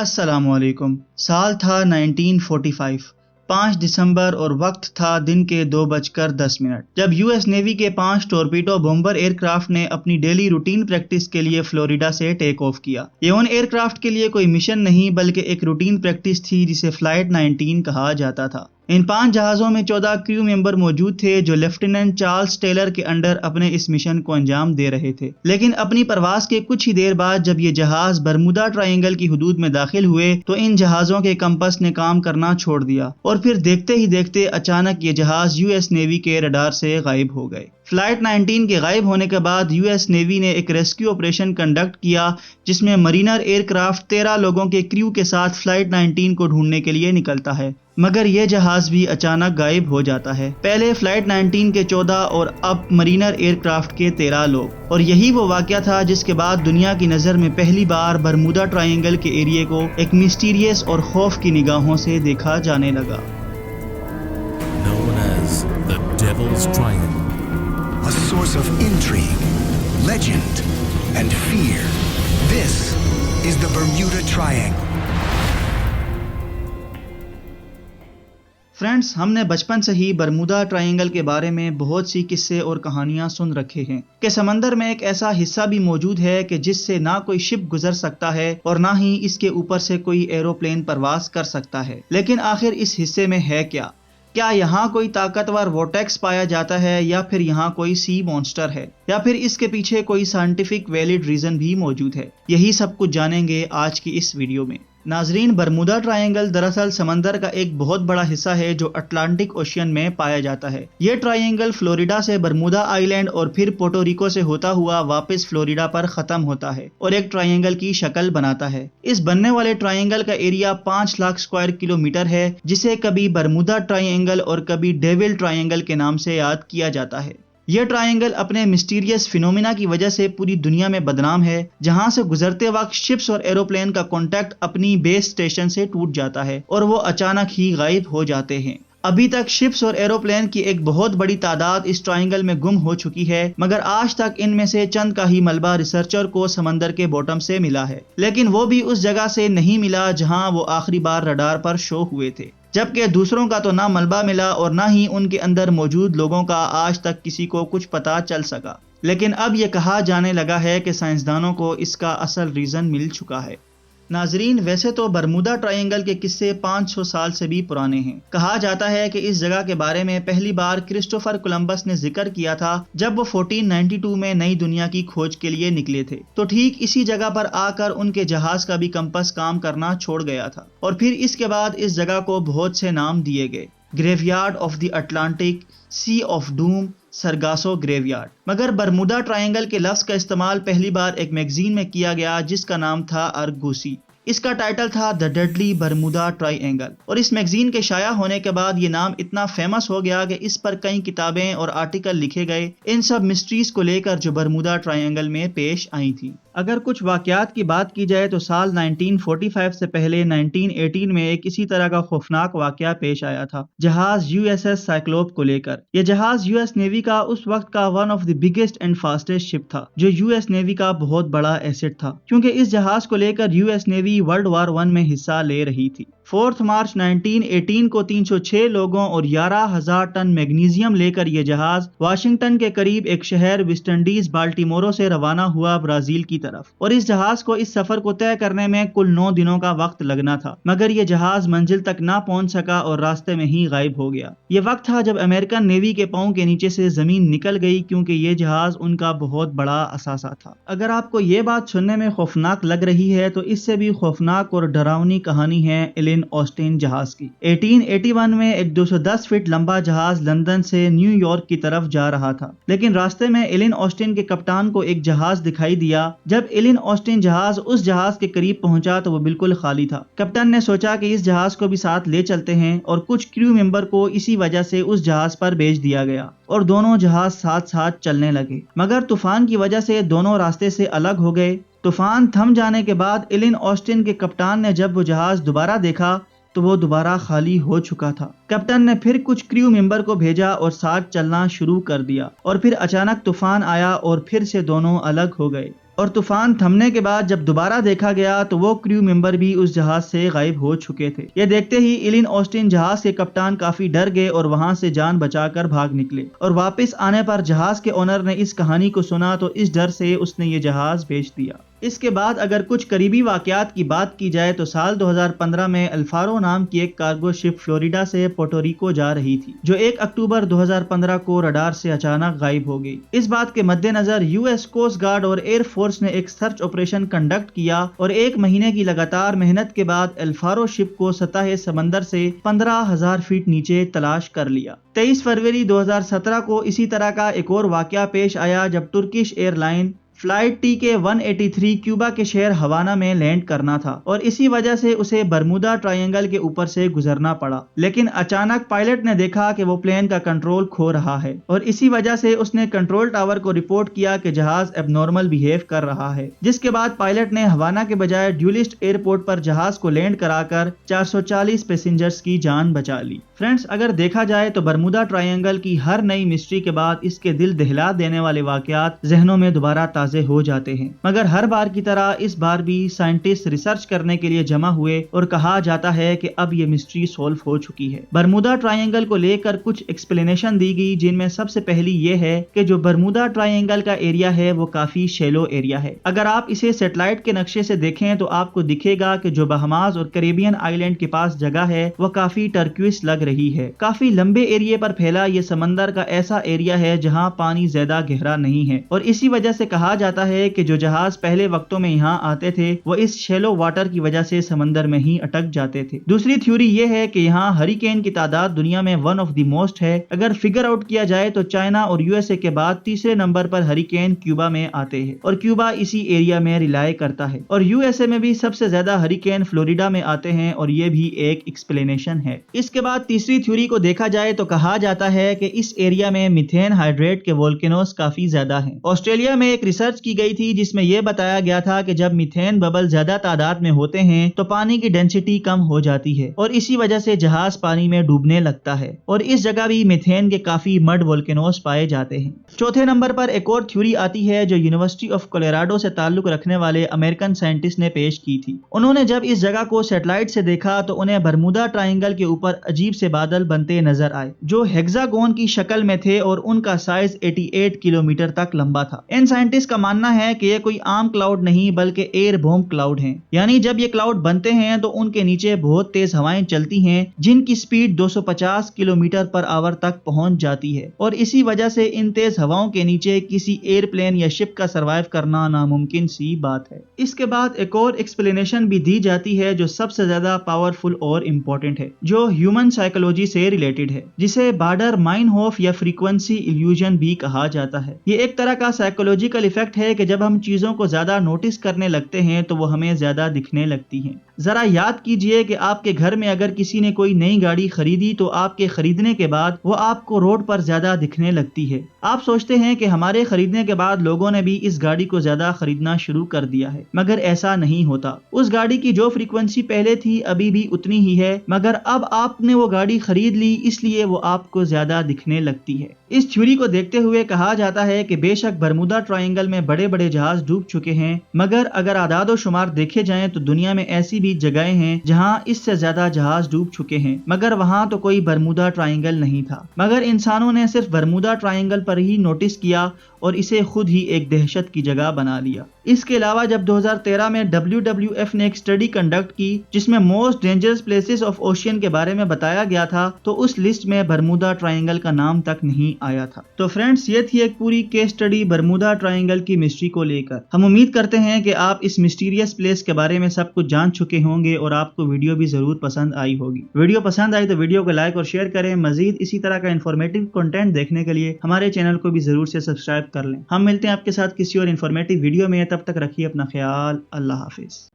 السلام علیکم۔ سال تھا 1945، 5 دسمبر اور وقت تھا دن کے 2:10 جب یو ایس نیوی کے 5 ٹورپیڈو بومبر ایئر کرافٹ نے اپنی ڈیلی روٹین پریکٹس کے لیے فلوریڈا سے ٹیک آف کیا۔ یہ ان ایئر کرافٹ کے لیے کوئی مشن نہیں بلکہ ایک روٹین پریکٹس تھی جسے فلائٹ 19 کہا جاتا تھا۔ ان 5 جہازوں میں 14 کریو ممبر موجود تھے جو لیفٹیننٹ چارلس ٹیلر کے انڈر اپنے اس مشن کو انجام دے رہے تھے، لیکن اپنی پرواز کے کچھ ہی دیر بعد جب یہ جہاز برمودا ٹرائنگل کی حدود میں داخل ہوئے تو ان جہازوں کے کمپس نے کام کرنا چھوڑ دیا اور پھر دیکھتے ہی دیکھتے اچانک یہ جہاز یو ایس نیوی کے رڈار سے غائب ہو گئے۔ فلائٹ 19 کے غائب ہونے کے بعد یو ایس نیوی نے ایک ریسکیو آپریشن کنڈکٹ کیا جس میں مرینر ایئر کرافٹ 13 لوگوں کے کریو کے ساتھ فلائٹ 19 کو ڈھونڈنے کے لیے نکلتا ہے، مگر یہ جہاز بھی اچانک غائب ہو جاتا ہے۔ پہلے فلائٹ 19 کے 14 اور اب مرینر ایئر کرافٹ کے 13 لوگ، اور یہی وہ واقعہ تھا جس کے بعد دنیا کی نظر میں پہلی بار برمودا ٹرائنگل کے ایریے کو ایک مسٹیریس اور خوف کی نگاہوں سے دیکھا جانے لگا۔ Known as the Devil's Triangle. A source of intrigue, legend, and fear. This is the Bermuda Triangle. Friends, ہم نے بچپن سے ہی برمودا ٹرائنگل کے بارے میں بہت سی قصے اور کہانیاں سن رکھے ہیں کہ سمندر میں ایک ایسا حصہ بھی موجود ہے کہ جس سے نہ کوئی شپ گزر سکتا ہے اور نہ ہی اس کے اوپر سے کوئی ایروپلین پرواز کر سکتا ہے۔ لیکن آخر اس حصے میں ہے کیا؟ کیا یہاں کوئی طاقتور وورٹیکس پایا جاتا ہے یا پھر یہاں کوئی سی مونسٹر ہے یا پھر اس کے پیچھے کوئی سائنٹیفک ویلڈ ریزن بھی موجود ہے؟ یہی سب کچھ جانیں گے آج کی اس ویڈیو میں۔ ناظرین، برمودا ٹرائنگل دراصل سمندر کا ایک بہت بڑا حصہ ہے جو اٹلانٹک اوشین میں پایا جاتا ہے۔ یہ ٹرائنگل فلوریڈا سے برمودا آئی لینڈ اور پھر پورٹو ریکو سے ہوتا ہوا واپس فلوریڈا پر ختم ہوتا ہے اور ایک ٹرائنگل کی شکل بناتا ہے۔ اس بننے والے ٹرائنگل کا ایریا 5 لاکھ اسکوائر کلومیٹر ہے جسے کبھی برمودا ٹرائنگل اور کبھی ڈیول ٹرائنگل کے نام سے یاد کیا جاتا ہے۔ یہ ٹرائنگل اپنے مسٹیریس فینومینا کی وجہ سے پوری دنیا میں بدنام ہے، جہاں سے گزرتے وقت شپس اور ایروپلین کا کانٹیکٹ اپنی بیس اسٹیشن سے ٹوٹ جاتا ہے اور وہ اچانک ہی غائب ہو جاتے ہیں۔ ابھی تک شپس اور ایروپلین کی ایک بہت بڑی تعداد اس ٹرائنگل میں گم ہو چکی ہے، مگر آج تک ان میں سے چند کا ہی ملبہ ریسرچر کو سمندر کے باٹم سے ملا ہے، لیکن وہ بھی اس جگہ سے نہیں ملا جہاں وہ آخری بار رڈار پر شو ہوئے تھے، جبکہ دوسروں کا تو نہ ملبہ ملا اور نہ ہی ان کے اندر موجود لوگوں کا آج تک کسی کو کچھ پتہ چل سکا۔ لیکن اب یہ کہا جانے لگا ہے کہ سائنسدانوں کو اس کا اصل ریزن مل چکا ہے۔ ناظرین، ویسے تو برمودا ٹرائنگل کے قصے 500 سال سے بھی پرانے ہیں۔ کہا جاتا ہے کہ اس جگہ کے بارے میں پہلی بار کرسٹوفر کولمبس نے ذکر کیا تھا جب وہ 1492 میں نئی دنیا کی کھوج کے لیے نکلے تھے، تو ٹھیک اسی جگہ پر آ کر ان کے جہاز کا بھی کمپس کام کرنا چھوڑ گیا تھا، اور پھر اس کے بعد اس جگہ کو بہت سے نام دیے گئے: graveyard of the Atlantic, sea of doom, Sargasso graveyard. مگر برمودا ٹرائنگل کے لفظ کا استعمال پہلی بار ایک میگزین میں کیا گیا جس کا نام تھا ارگوسی۔ اس کا ٹائٹل تھا دی ڈیڈلی برمودا ٹرائنگل، اور اس میگزین کے شائع ہونے کے بعد یہ نام اتنا فیمس ہو گیا کہ اس پر کئی کتابیں اور آرٹیکل لکھے گئے ان سب مسٹریز کو لے کر جو برمودا ٹرائنگل میں پیش آئی تھیں۔ اگر کچھ واقعات کی بات کی جائے تو سال 1945 سے پہلے 1918 میں ایک اسی طرح کا خوفناک واقعہ پیش آیا تھا جہاز یو ایس ایس سائیکلوپ کو لے کر۔ یہ جہاز یو ایس نیوی کا اس وقت کا one of the biggest and fastest ship تھا، جو یو ایس نیوی کا بہت بڑا ایسٹ تھا، کیونکہ اس جہاز کو لے کر U S navy world war 1 میں حصہ لے رہی تھی۔ 4 مارچ 1918 کو 306 لوگوں اور 11,000 ٹن میگنیزیم لے کر یہ جہاز واشنگٹن کے قریب ایک شہر ویسٹ انڈیز بالٹیمورو سے روانہ ہوا برازیل کی طرف، اور اس جہاز کو اس سفر کو طے کرنے میں کل 9 دنوں کا وقت لگنا تھا، مگر یہ جہاز منزل تک نہ پہنچ سکا اور راستے میں ہی غائب ہو گیا۔ یہ وقت تھا جب امریکن نیوی کے پاؤں کے نیچے سے زمین نکل گئی، کیونکہ یہ جہاز ان کا بہت بڑا اثاثہ تھا۔ اگر آپ کو یہ بات سننے میں خوفناک لگ رہی ہے تو اس سے بھی خوفناک اور ڈراؤنی کہانی ہے ایلن آسٹن جہاز کی۔ 1881 میں ایک 210 فٹ لمبا جہاز لندن سے نیو یارک کی طرف جا رہا تھا، لیکن راستے میں ایلن آسٹن کے کپتان کو ایک جہاز دکھائی دیا۔ جب ایلن آسٹن جہاز اس جہاز کے قریب پہنچا تو وہ بالکل خالی تھا۔ کپتان نے سوچا کہ اس جہاز کو بھی ساتھ لے چلتے ہیں، اور کچھ کریو ممبر کو اسی وجہ سے اس جہاز پر بھیج دیا گیا اور دونوں جہاز ساتھ ساتھ چلنے لگے، مگر طوفان کی وجہ سے دونوں راستے سے الگ ہو گئے۔ طوفان تھم جانے کے بعد ایلن آسٹن کے کپتان نے جب وہ جہاز دوبارہ دیکھا تو وہ دوبارہ خالی ہو چکا تھا۔ کپتان نے پھر کچھ کریو ممبر کو بھیجا اور ساتھ چلنا شروع کر دیا، اور پھر اچانک طوفان آیا اور پھر سے دونوں الگ ہو گئے، اور طوفان تھمنے کے بعد جب دوبارہ دیکھا گیا تو وہ کریو ممبر بھی اس جہاز سے غائب ہو چکے تھے۔ یہ دیکھتے ہی ایلن آسٹن جہاز کے کپتان کافی ڈر گئے اور وہاں سے جان بچا کر بھاگ نکلے، اور واپس آنے پر جہاز کے اونر نے اس کہانی کو سنا تو اس ڈر سے اس نے یہ جہاز بیچ دیا۔ اس کے بعد اگر کچھ قریبی واقعات کی بات کی جائے تو سال 2015 میں الفارو نام کی ایک کارگو شپ فلوریڈا سے پورٹوریکو جا رہی تھی، جو 1 اکتوبر 2015 کو رڈار سے اچانک غائب ہو گئی۔ اس بات کے مد نظر یو ایس کوسٹ گارڈ اور ایئر فورس نے ایک سرچ آپریشن کنڈکٹ کیا اور 1 مہینے کی لگاتار محنت کے بعد الفارو شپ کو سطح سمندر سے 15,000 فٹ نیچے تلاش کر لیا۔ 23 فروری 2017 کو اسی طرح کا ایک اور واقعہ پیش آیا جب ٹرکش ایئر لائن فلائٹ TK-183 کیوبا کے شہر ہوانا میں لینڈ کرنا تھا، اور اسی وجہ سے اسے برمودا ٹرائنگل کے اوپر سے گزرنا پڑا، لیکن اچانک پائلٹ نے دیکھا کہ وہ پلین کا کنٹرول کھو رہا ہے، اور اسی وجہ سے اس نے کنٹرول ٹاور کو رپورٹ کیا کہ جہاز اب نارمل بیہیو کر رہا ہے، جس کے بعد پائلٹ نے ہوانا کے بجائے ڈیولسٹ ایئرپورٹ پر جہاز کو لینڈ کرا کر 440 پیسنجرز کی جان بچا لی۔ فرینڈز، اگر دیکھا جائے تو برمودا ٹرائنگل کی ہر نئی مسٹری کے بعد اس کے دل دہلا دینے والے واقعات ذہنوں میں دوبارہ تازہ ہو جاتے ہیں، مگر ہر بار کی طرح اس بار بھی سائنٹسٹ ریسرچ کرنے کے لیے جمع ہوئے اور کہا جاتا ہے کہ اب یہ مسٹری سولو ہو چکی ہے۔ برمودا ٹرائنگل کو لے کر کچھ ایکسپلینیشن دی گئی، جن میں سب سے پہلی یہ ہے کہ جو برمودا ٹرائنگل کا ایریا ہے وہ کافی شیلو ایریا ہے۔ اگر آپ اسے سیٹلائٹ کے نقشے سے دیکھیں تو آپ کو دکھے گا کہ جو بہاماس اور کیریبین آئیلینڈ کے پاس جگہ ہے وہ کافی ٹرکوئس لگ رہی ہے۔ کافی لمبے ایریے پر پھیلا یہ سمندر کا ایسا ایریا ہے جہاں پانی زیادہ گہرا نہیں ہے، اور اسی وجہ سے کہا جاتا ہے کہ جو جہاز پہلے وقتوں میں یہاں آتے تھے وہ اس شیلو واٹر کی وجہ سے سمندر میں ہی اٹک جاتے تھے۔ دوسری تھیوری یہ ہے کہ یہاں ہریکین کی تعداد دنیا میں 1 آف دی موسٹ ہے۔ اگر فگر آؤٹ کیا جائے تو چائنا اور USA کے بعد تیسرے نمبر پر ہریکین کیوبا میں آتے ہیں، اور کیوبا اسی ایریا میں ریلائے کرتا ہے، اور USA میں بھی سب سے زیادہ ہریکین فلوریڈا میں آتے ہیں، اور یہ بھی ایک ایکسپلینیشن ہے۔ اس کے بعد تیسری تھیوری کو دیکھا جائے تو کہا جاتا ہے کہ اس ایریا میں میتھین ہائیڈریٹ کے وولکینوز کافی زیادہ ہیں۔ آسٹریلیا میں ایک ریسرچ کی گئی تھی جس میں یہ بتایا گیا تھا کہ جب میتھین ببل زیادہ تعداد میں ہوتے ہیں تو پانی کی ڈینسٹی کم ہو جاتی ہے، اور اسی وجہ سے جہاز پانی میں ڈوبنے لگتا ہے، اور اس جگہ بھی میتھین کے کافی مڈ وولکینوز پائے جاتے ہیں۔ چوتھے نمبر پر ایک اور تھیوری آتی ہے جو یونیورسٹی آف کولیراڈو سے تعلق رکھنے والے امریکن سائنٹسٹ نے پیش کی تھی۔ انہوں نے جب اس جگہ کو سیٹلائٹ سے دیکھا تو انہیں برمودا ٹرائنگل کے اوپر عجیب سے بادل بنتے نظر آئے جو ہیگزاگون کی شکل میں تھے، اور ان کا سائز 88 کلومیٹر تک لمبا تھا۔ ان سائنٹسٹ کا ماننا ہے کہ یہ کوئی عام کلاؤڈ نہیں بلکہ ایئر بوم کلاؤڈ ہیں، یعنی جب یہ کلاؤڈ بنتے ہیں تو ان کے نیچے بہت تیز ہوائیں چلتی ہیں جن کی سپیڈ 250 کلومیٹر پر آور تک پہنچ جاتی ہے، اور اسی وجہ سے ان تیز ہواؤں کے نیچے کسی ایئر پلین یا شپ کا سروائیو کرنا ناممکن سی بات ہے۔ اس کے بعد ایک اور ایکسپلینیشن بھی دی جاتی ہے جو سب سے زیادہ پاورفل اور امپورٹنٹ ہے، جو ہیومن سائیکولوجی سے ریلیٹڈ ہے، جسے بارڈر مائنہوف یا فریکوینسی ایلیوژن بھی کہا جاتا ہے۔ یہ ایک طرح کا سائیکولوجیکل ایفیکٹ ہے کہ جب ہم چیزوں کو زیادہ نوٹس کرنے لگتے ہیں تو وہ ہمیں زیادہ دکھنے لگتی ہیں۔ ذرا یاد کیجئے کہ آپ کے گھر میں اگر کسی نے کوئی نئی گاڑی خریدی تو آپ کے خریدنے کے بعد وہ آپ کو روڈ پر زیادہ دکھنے لگتی ہے۔ آپ سوچتے ہیں کہ ہمارے خریدنے کے بعد لوگوں نے بھی اس گاڑی کو زیادہ خریدنا شروع کر دیا ہے، مگر ایسا نہیں ہوتا۔ اس گاڑی کی جو فریکوینسی پہلے تھی ابھی بھی اتنی ہی ہے، مگر اب آپ نے وہ گاڑی خرید لی اس لیے وہ آپ کو زیادہ دکھنے لگتی ہے۔ اس تھیوری کو دیکھتے ہوئے کہا جاتا ہے کہ بے شک برمودا ٹرائنگل میں بڑے بڑے جہاز ڈوب چکے ہیں، مگر اگر اعداد و شمار دیکھے جائیں تو دنیا میں ایسی بھی جگہیں ہیں جہاں اس سے زیادہ جہاز ڈوب چکے ہیں، مگر وہاں تو کوئی برمودا ٹرائنگل نہیں تھا، مگر انسانوں نے صرف برمودا ٹرائنگل پر ہی نوٹس کیا اور اسے خود ہی ایک دہشت کی جگہ بنا لیا۔ اس کے علاوہ جب 2013 میں WWF نے ایک اسٹڈی کنڈکٹ کی جس میں most dangerous places of ocean کے بارے میں بتایا گیا تھا تو اس لسٹ میں برمودا ٹرائنگل کا نام تک نہیں آیا تھا۔ تو فرینڈز، یہ تھی ایک پوری کیس اسٹڈی برمودا ٹرائنگل کی مسٹری کو لے کر۔ ہم امید کرتے ہیں کہ آپ اس مسٹیریس پلیس کے بارے میں سب کچھ جان چکے ہوں گے اور آپ کو ویڈیو بھی ضرور پسند آئی ہوگی۔ ویڈیو پسند آئی تو ویڈیو کو لائک اور شیئر کریں۔ مزید اسی طرح کا انفارمیٹیو کنٹینٹ دیکھنے کے لیے ہمارے چینل کو بھی ضرور سے سبسکرائب کر لیں۔ ہم ملتے ہیں آپ کے ساتھ کسی اور انفارمیٹیو ویڈیو میں، تب تک رکھیے اپنا خیال۔ اللہ حافظ۔